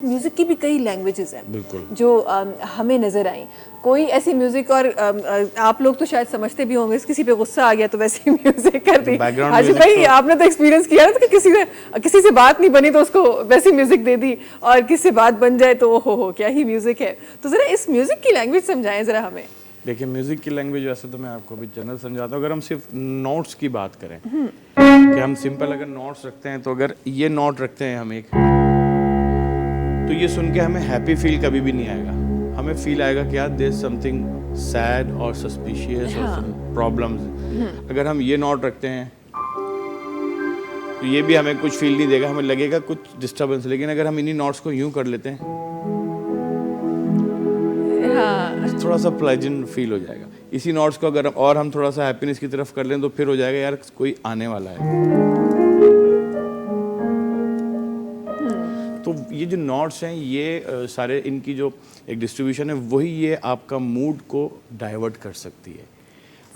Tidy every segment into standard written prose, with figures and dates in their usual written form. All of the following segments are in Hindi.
म्यूजिक की भी कई लैंग्वेजेस हैं बिल्कुल जो हमें नजर आई। कोई ऐसी म्यूजिक और आप लोग तो शायद समझते भी होंगे, किसी पे गुस्सा आ गया तो वैसी म्यूजिक कर दी। हाजी भाई आपने तो एक्सपीरियंस किया ना, तो किसी से बात नहीं बनी तो उसको वैसी म्यूजिक दे दी, और किसी से बात बन जाए तो हो क्या ही म्यूजिक है। तो जरा इस म्यूजिक की लैंग्वेज समझाएं जरा हमें। देखिए, म्यूजिक की लैंग्वेज वैसे तो मैं आपको अभी जनरल समझाता हूँ। अगर हम सिर्फ नोट्स की बात करें कि हम सिंपल अगर नोट्स रखते हैं, तो अगर ये नोट रखते हैं हम एक, तो ये सुन के हमें हैप्पी फील कभी भी नहीं आएगा। हमें फील आएगा कि यार देयर इज समथिंग सैड और सस्पिशियस और सम प्रॉब्लम्स। अगर हम ये नोट रखते हैं तो ये भी हमें कुछ फील नहीं देगा, हमें लगेगा कुछ डिस्टर्बेंस। लेकिन अगर हम इन्हीं नोट्स को यूं कर लेते हैं, थोड़ा सा प्लेजेंट फील हो जाएगा। इसी नोट्स को अगर और हम थोड़ा सा हैप्पीनेस की तरफ कर लें, तो फिर हो जाएगा यार कोई आने वाला है। तो ये जो नोट्स हैं, ये सारे इनकी जो एक डिस्ट्रीब्यूशन है, वही ये आपका मूड को डाइवर्ट कर सकती है।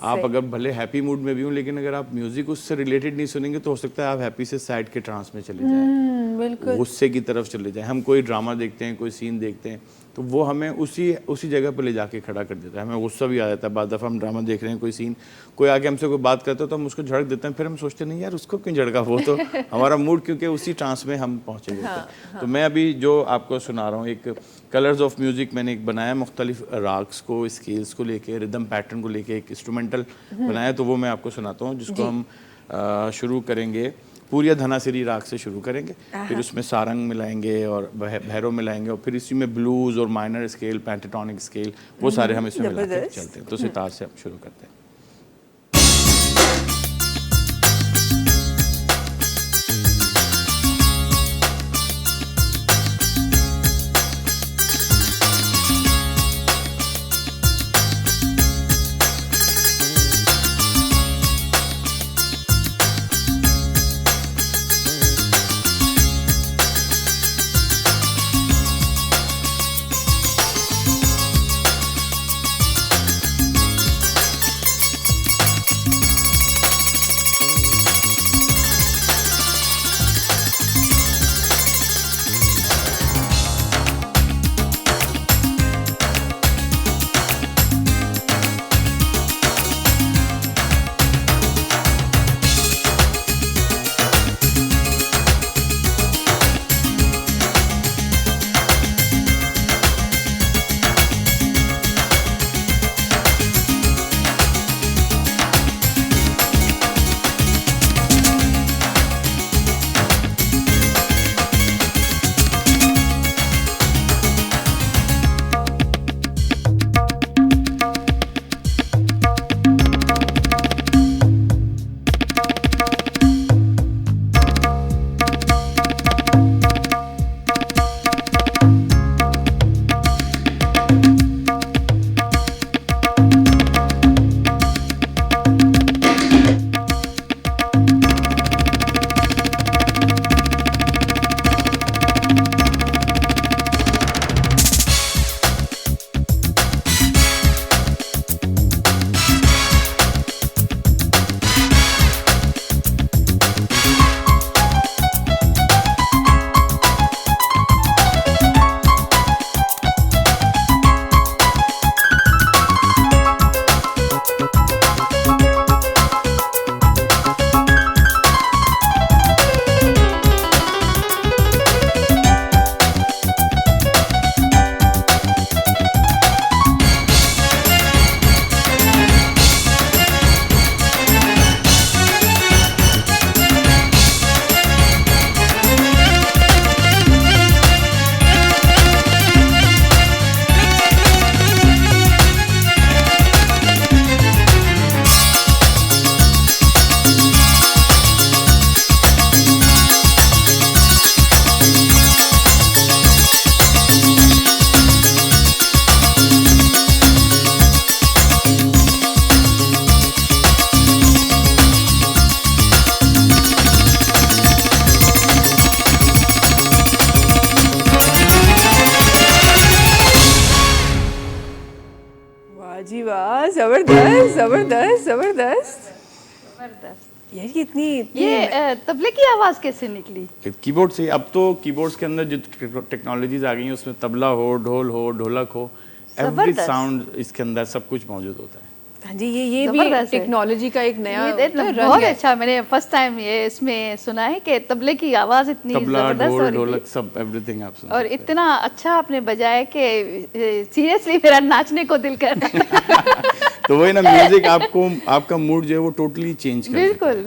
आप अगर भले हैप्पी मूड में भी हो, लेकिन अगर आप म्यूजिक उससे रिलेटेड नहीं सुनेंगे, तो हो सकता है आप हैप्पी से सैड के ट्रांस में चले जाएं, गुस्से की तरफ चले जाएं। हम कोई ड्रामा देखते हैं, कोई सीन देखते हैं, तो वो हमें उसी जगह पर ले जाके खड़ा कर देता है। हमें गुस्सा भी आ जाता है। बाद दफ़ा हम ड्रामा देख रहे हैं, कोई सीन, कोई आके हमसे कोई बात करता है तो हम उसको झड़क देते हैं। फिर हम सोचते नहीं यार उसको क्यों झड़का, वो तो हमारा मूड, क्योंकि उसी ट्रांस में हम पहुँचे हुए थे। तो मैं अभी जो आपको सुना रहा हूँ, एक कलर्स ऑफ म्यूज़िक मैंने एक बनाया, मुख्तलिफ राग्स को, स्केल्स को लेके, रिदम पैटर्न को लेके एक इंस्ट्रूमेंटल बनाया। तो वो मैं आपको सुनाता हूँ, जिसको हम शुरू करेंगे पूरिया धनासिरी राग से शुरू करेंगे, फिर उसमें सारंग मिलाएंगे और भैरव मिलाएंगे, और फिर इसी में ब्लूज और माइनर स्केल, पेंटाटोनिक स्केल, वो सारे हम इसमें मिला के चलते हैं। तो सितार से हम शुरू करते हैं। जी वाह, जबरदस्त जबरदस्त जबरदस्त। यार ये इतनी ये तबले की आवाज कैसे निकली? कीबोर्ड से। अब तो कीबोर्ड्स के अंदर जो टेक्नोलॉजीज आ गई हैं उसमें तबला हो, ढोल हो, ढोलक हो, एवरी जबरदस्त। साउंड इसके अंदर सब कुछ मौजूद होता है। हाँ जी, ये भी जबरदस्त है। टेक्नोलॉजी का एक नया ये रंग बहुत है। अच्छा, मैंने फर्स्ट टाइम ये इसमें सुना है कि तबले की आवाज इतनी तबला, जबरदस्त हो ढोल, रही ढोलक थी सब एवरीथिंग आप सुन और सकते हैं। इतना अच्छा आपने बजाया कि सीरियसली मेरा नाचने को दिल कर रहा है। तो वही ना, म्यूजिक आपको आपका मूड जो है वो टोटली चेंज कर देता है। बिल्कुल